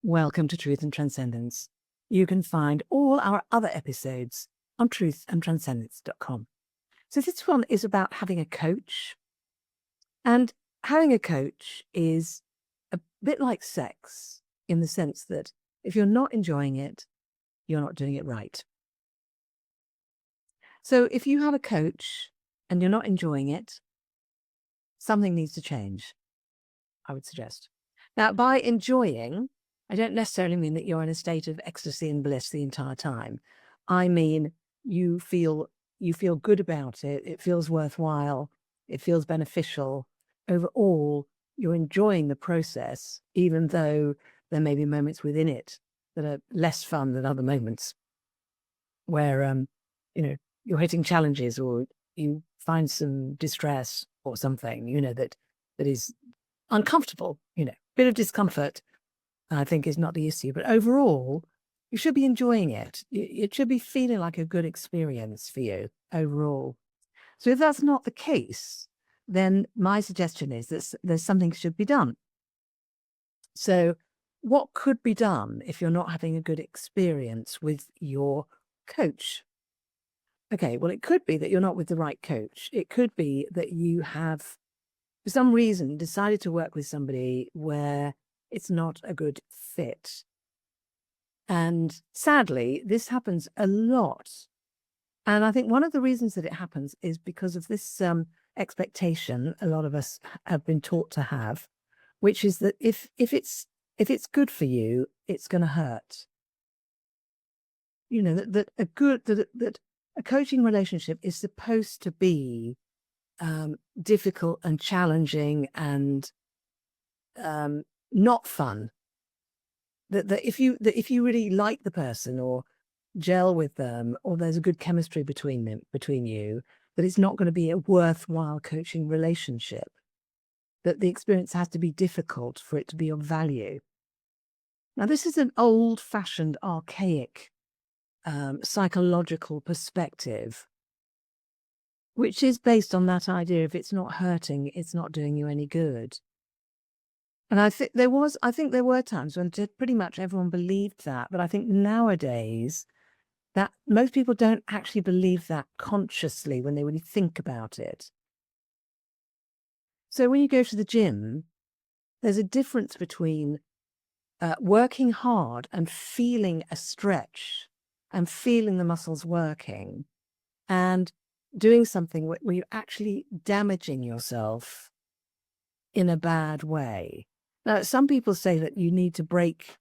Welcome to Truth and Transcendence. You can find all our other episodes on truthandtranscendence.com. So this one is about having a coach. And having a coach is a bit like sex in the sense that if you're not enjoying it, you're not doing it right. So if you have a coach and you're not enjoying it, something needs to change, I would suggest. Now, by enjoying, I don't necessarily mean that you're in a state of ecstasy and bliss the entire time. I mean, you feel good about it. It feels worthwhile. It feels beneficial. Overall, you're enjoying the process, even though there may be moments within it that are less fun than other moments where, you're hitting challenges or you find some distress or something, that is uncomfortable, bit of discomfort, I think is not the issue. But overall, you should be enjoying it. It should be feeling like a good experience for you overall. So if that's not the case, then my suggestion is that there's something should be done. So what could be done if you're not having a good experience with your coach? Okay, well, it could be that you're not with the right coach. It could be that you have, for some reason, decided to work with somebody where it's not a good fit. And sadly, this happens a lot. And I think one of the reasons that it happens is because of this expectation a lot of us have been taught to have, which is that if it's good for you, it's going to hurt. That a coaching relationship is supposed to be difficult and challenging and not fun. That if you really like the person or gel with them or there's a good chemistry between you, that it's not going to be a worthwhile coaching relationship. That the experience has to be difficult for it to be of value. Now, this is an old-fashioned, archaic psychological perspective, which is based on that idea: if it's not hurting, it's not doing you any good. And I think there were times when pretty much everyone believed that, but I think nowadays that most people don't actually believe that consciously when they really think about it. So when you go to the gym, there's a difference between working hard and feeling a stretch and feeling the muscles working and doing something where you're actually damaging yourself in a bad way. Now, some people say that you need to break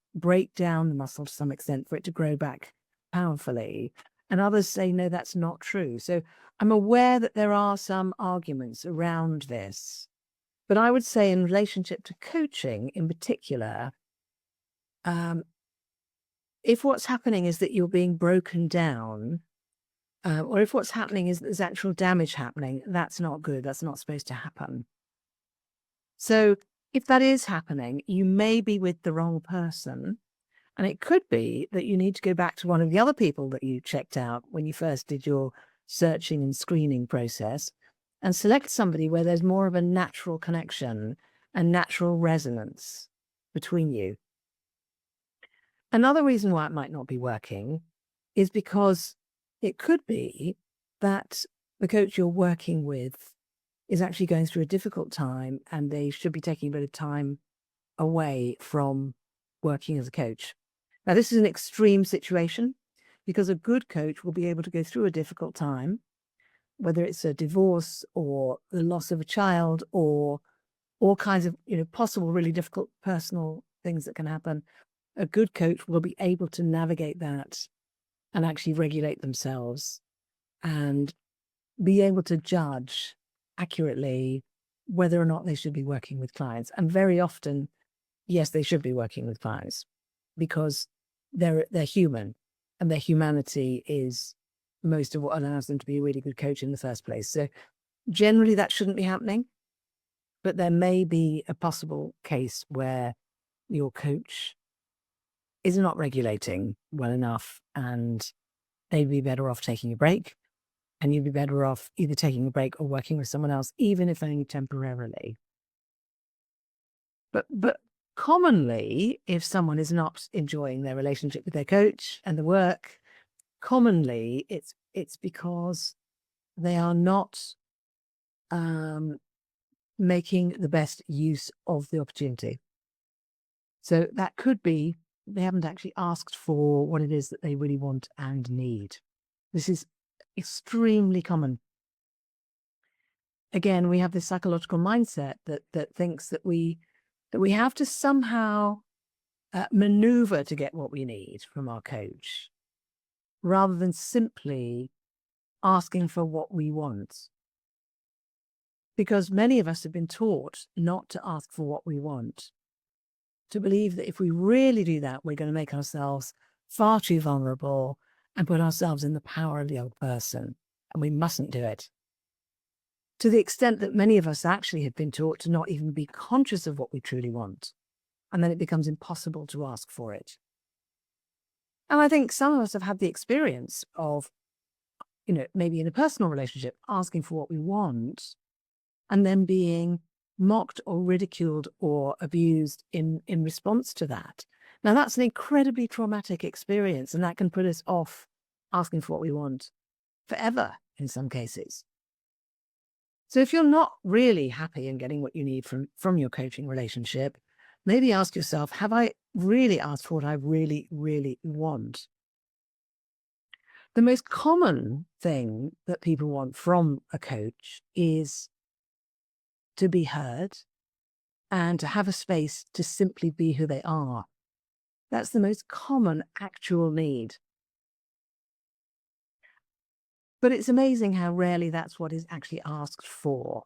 down the muscle to some extent for it to grow back powerfully. And others say, no, that's not true. So I'm aware that there are some arguments around this. But I would say in relationship to coaching in particular, if what's happening is that you're being broken down, or if what's happening is there's actual damage happening, that's not good. That's not supposed to happen. So if that is happening, you may be with the wrong person. And it could be that you need to go back to one of the other people that you checked out when you first did your searching and screening process and select somebody where there's more of a natural connection and natural resonance between you. Another reason why it might not be working is because it could be that the coach you're working with is actually going through a difficult time and they should be taking a bit of time away from working as a coach. Now, this is an extreme situation because a good coach will be able to go through a difficult time, whether it's a divorce or the loss of a child or all kinds of possible really difficult personal things that can happen. A good coach will be able to navigate that and actually regulate themselves and be able to judge accurately whether or not they should be working with clients. And very often, yes, they should be working with clients because they're human and their humanity is most of what allows them to be a really good coach in the first place. So generally that shouldn't be happening, but there may be a possible case where your coach is not regulating well enough and they'd be better off taking a break, and you'd be better off either taking a break or working with someone else, even if only temporarily. But Commonly, if someone is not enjoying their relationship with their coach and the work, commonly it's because they are not making the best use of the opportunity. So that could be they haven't actually asked for what it is that they really want and need. This is extremely common. Again, we have this psychological mindset that thinks that we have to somehow maneuver to get what we need from our coach, rather than simply asking for what we want. Because many of us have been taught not to ask for what we want, to believe that if we really do that, we're going to make ourselves far too vulnerable and put ourselves in the power of the other person, and we mustn't do it. To the extent that many of us actually have been taught to not even be conscious of what we truly want, and then it becomes impossible to ask for it. And I think some of us have had the experience of, maybe in a personal relationship, asking for what we want and then being mocked or ridiculed or abused in response to that. Now, that's an incredibly traumatic experience, and that can put us off asking for what we want forever in some cases. So if you're not really happy in getting what you need from your coaching relationship, maybe ask yourself, have I really asked for what I really, really want? The most common thing that people want from a coach is to be heard and to have a space to simply be who they are. That's the most common actual need. But it's amazing how rarely that's what is actually asked for.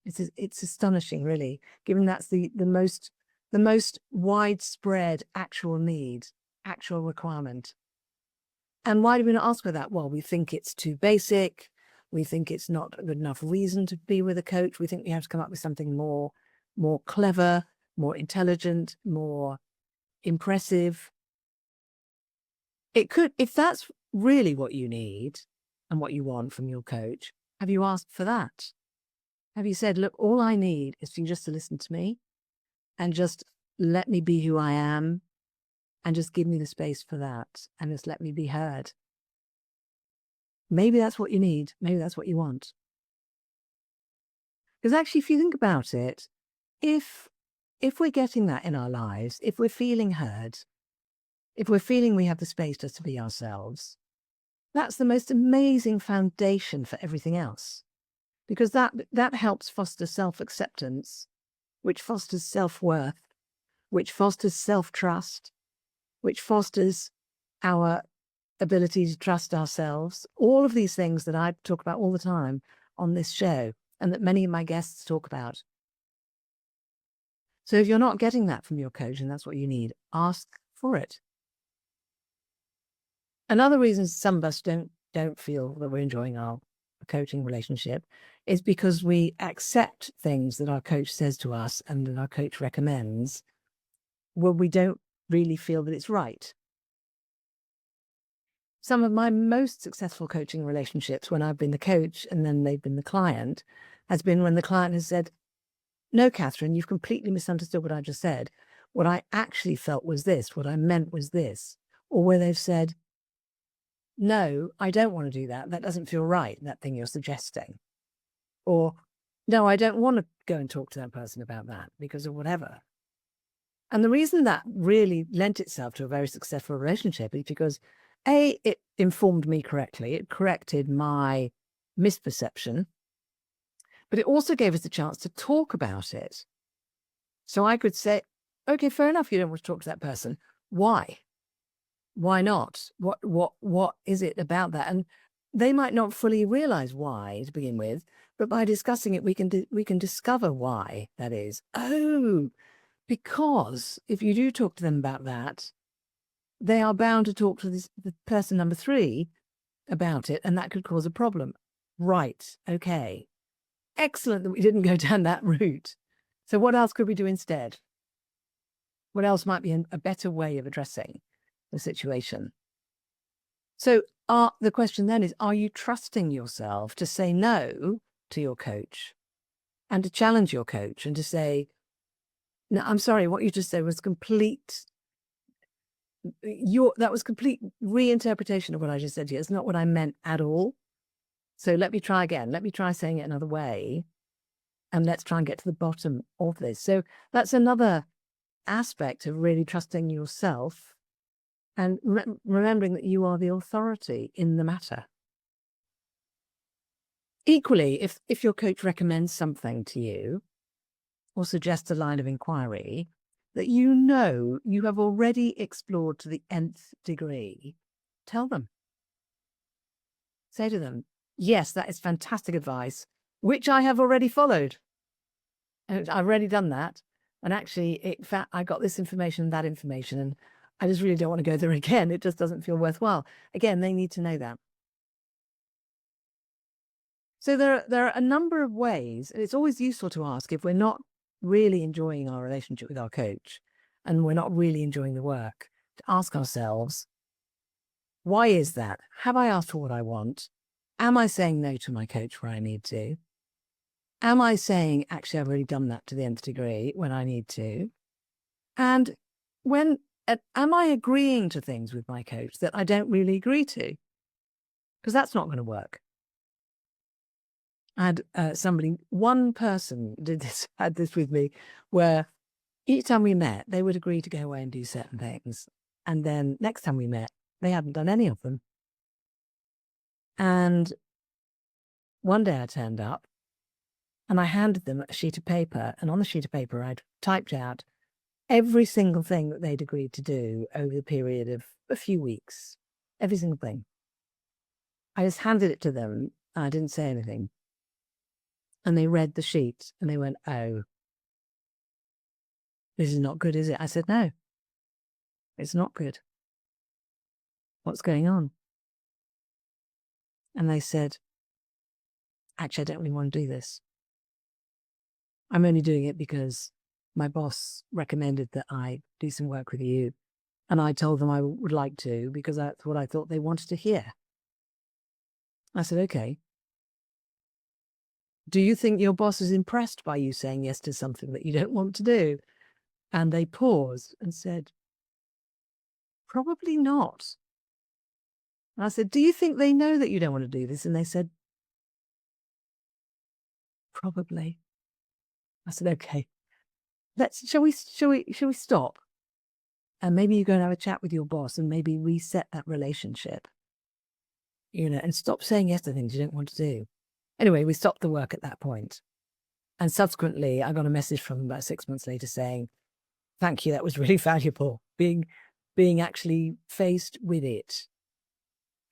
It's astonishing, really, given that's the most widespread actual need, actual requirement. And why do we not ask for that? Well, we think it's too basic. We think it's not a good enough reason to be with a coach. We think we have to come up with something more clever, more intelligent, more impressive. It could, if that's really what you need and what you want from your coach, have you asked for that? Have you said, look, all I need is for you just to listen to me and just let me be who I am and just give me the space for that and just let me be heard? Maybe that's what you need. Maybe that's what you want. Because actually, if you think about it, if we're getting that in our lives, if we're feeling heard, if we're feeling we have the space just to be ourselves, that's the most amazing foundation for everything else. Because that helps foster self-acceptance, which fosters self-worth, which fosters self-trust, which fosters our ability to trust ourselves. All of these things that I talk about all the time on this show and that many of my guests talk about. So if you're not getting that from your coach and that's what you need, ask for it. Another reason some of us don't feel that we're enjoying our coaching relationship is because we accept things that our coach says to us and that our coach recommends when we don't really feel that it's right. Some of my most successful coaching relationships, when I've been the coach and then they've been the client, has been when the client has said, no, Catherine, you've completely misunderstood what I just said. What I actually felt was this. What I meant was this. Or where they've said, no, I don't want to do that. That doesn't feel right, that thing you're suggesting. Or, no, I don't want to go and talk to that person about that because of whatever. And the reason that really lent itself to a very successful relationship is because, A, it informed me correctly. It corrected my misperception. But it also gave us a chance to talk about it. So I could say, okay, fair enough, you don't want to talk to that person. Why? Why not? What is it about that? And they might not fully realize why to begin with, but by discussing it, we can discover why that is. Oh, because if you do talk to them about that, they are bound to talk to the person number 3 about it, and that could cause a problem. Right. Okay. Excellent that we didn't go down that route. So what else could we do instead? What else might be a better way of addressing the situation? So the question then is, are you trusting yourself to say no to your coach and to challenge your coach and to say, No, I'm sorry, what you just said was complete that was complete reinterpretation of what I just said to you. It's not what I meant at all. So let me try again. Let me try saying it another way, and let's try and get to the bottom of this. So that's another aspect of really trusting yourself and remembering that you are the authority in the matter. Equally, if your coach recommends something to you or suggests a line of inquiry that you know you have already explored to the nth degree, tell them. Say to them, yes, that is fantastic advice, which I have already followed. And I've already done that. And actually, in fact, I got this information, that information, and I just really don't want to go there again. It just doesn't feel worthwhile. Again, they need to know that. So there are a number of ways, and it's always useful to ask if we're not really enjoying our relationship with our coach and we're not really enjoying the work, to ask ourselves, why is that? Have I asked for what I want? Am I saying no to my coach where I need to? Am I saying, actually, I've already done that to the nth degree when I need to? And am I agreeing to things with my coach that I don't really agree to? Because that's not going to work. I had one person had this with me, where each time we met, they would agree to go away and do certain things. And then next time we met, they hadn't done any of them. And one day I turned up and I handed them a sheet of paper. And on the sheet of paper, I'd typed out every single thing that they'd agreed to do over the period of a few weeks. Every single thing. I just handed it to them. I didn't say anything. And they read the sheet and they went, oh, this is not good, is it? I said, no, it's not good. What's going on? And they said, actually, I don't really want to do this. I'm only doing it because my boss recommended that I do some work with you. And I told them I would like to because that's what I thought they wanted to hear. I said, okay. Do you think your boss is impressed by you saying yes to something that you don't want to do? And they paused and said, probably not. And I said, do you think they know that you don't want to do this? And they said, probably. I said, okay, shall we stop? And maybe you go and have a chat with your boss and maybe reset that relationship, and stop saying yes to things you don't want to do. Anyway, we stopped the work at that point. And subsequently, I got a message from them about 6 months later saying, thank you, that was really valuable. Being actually faced with it.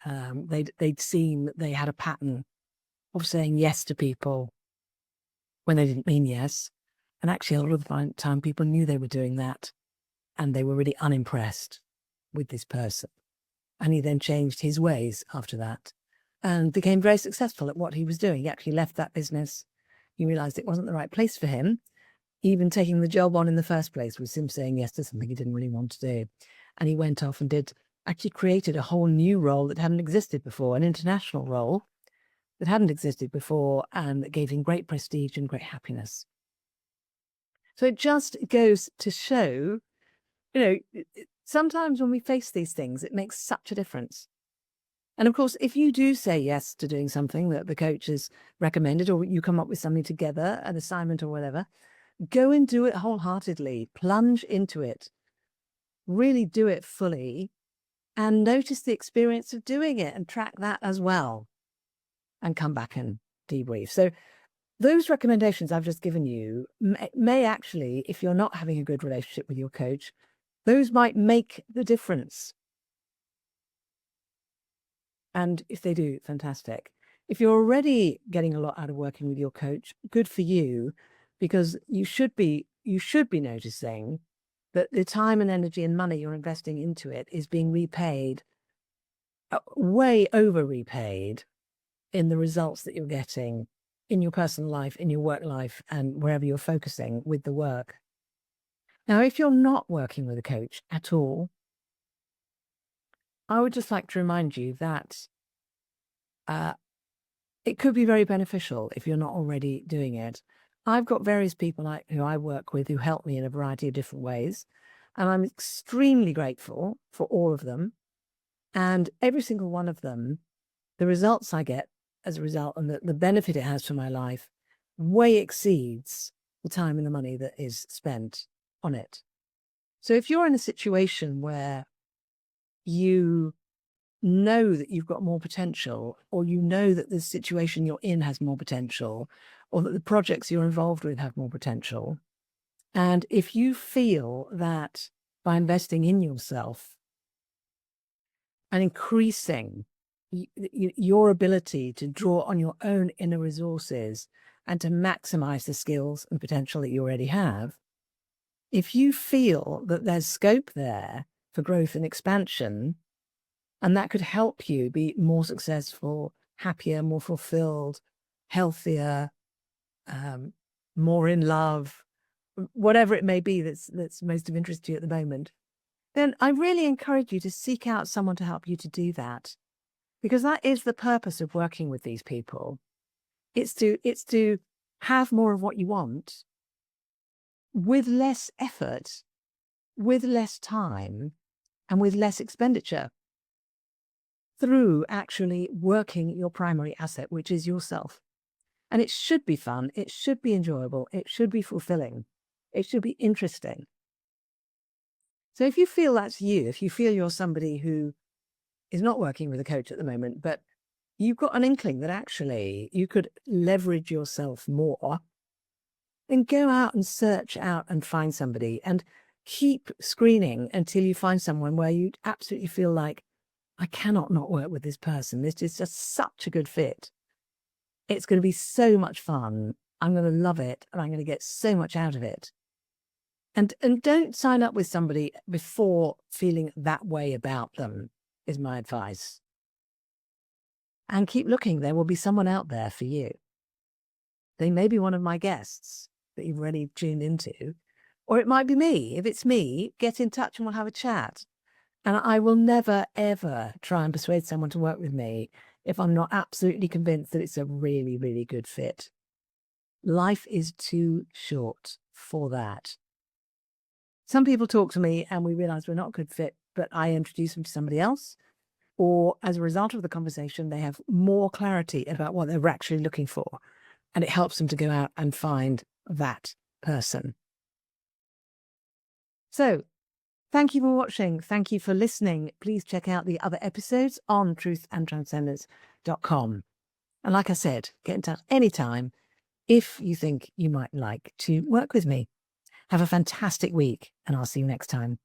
They'd seen that they had a pattern of saying yes to people when they didn't mean yes. And actually, a lot of the time, people knew they were doing that and they were really unimpressed with this person. And he then changed his ways after that and became very successful at what he was doing. He actually left that business. He realized it wasn't the right place for him. Even taking the job on in the first place was him saying yes to something he didn't really want to do. And he went off and actually created a whole new role that hadn't existed before, an international role that hadn't existed before, and that gave him great prestige and great happiness. So it just goes to show, sometimes when we face these things, it makes such a difference. And of course, if you do say yes to doing something that the coach has recommended, or you come up with something together, an assignment or whatever, go and do it wholeheartedly, plunge into it, really do it fully, and notice the experience of doing it and track that as well, and come back and debrief. So those recommendations I've just given you may actually, if you're not having a good relationship with your coach, those might make the difference. And if they do, fantastic. If you're already getting a lot out of working with your coach, good for you, because you should be noticing that the time and energy and money you're investing into it is being repaid, way over repaid, in the results that you're getting in your personal life, in your work life, and wherever you're focusing with the work. Now, if you're not working with a coach at all, I would just like to remind you that it could be very beneficial if you're not already doing it. I've got various people who I work with who help me in a variety of different ways. And I'm extremely grateful for all of them. And every single one of them, the results I get as a result and the benefit it has for my life way exceeds the time and the money that is spent on it. So if you're in a situation where you know that you've got more potential, or you know that the situation you're in has more potential, or that the projects you're involved with have more potential, and if you feel that by investing in yourself and increasing your ability to draw on your own inner resources and to maximize the skills and potential that you already have, if you feel that there's scope there for growth and expansion, and that could help you be more successful, happier, more fulfilled, healthier, more in love, whatever it may be that's most of interest to you at the moment, then I really encourage you to seek out someone to help you to do that. Because that is the purpose of working with these people. It's to have more of what you want with less effort, with less time, and with less expenditure, through actually working your primary asset, which is yourself. And it should be fun. It should be enjoyable. It should be fulfilling. It should be interesting. So if you feel that's you, if you feel you're somebody who is not working with a coach at the moment, but you've got an inkling that actually you could leverage yourself more, then go out and search out and find somebody and keep screening until you find someone where you absolutely feel like, I cannot not work with this person. This is just such a good fit. It's going to be so much fun. I'm going to love it, and I'm going to get so much out of it. And don't sign up with somebody before feeling that way about them, is my advice. And keep looking. There will be someone out there for you. They may be one of my guests that you've already tuned into, or it might be me. If it's me, get in touch and we'll have a chat. And I will never, ever try and persuade someone to work with me if I'm not absolutely convinced that it's a really, really good fit. Life is too short for that. Some people talk to me and we realize we're not a good fit, but I introduce them to somebody else. Or as a result of the conversation, they have more clarity about what they're actually looking for. And it helps them to go out and find that person. So thank you for watching. Thank you for listening. Please check out the other episodes on truthandtranscendence.com. And like I said, get in touch anytime if you think you might like to work with me. Have a fantastic week, and I'll see you next time.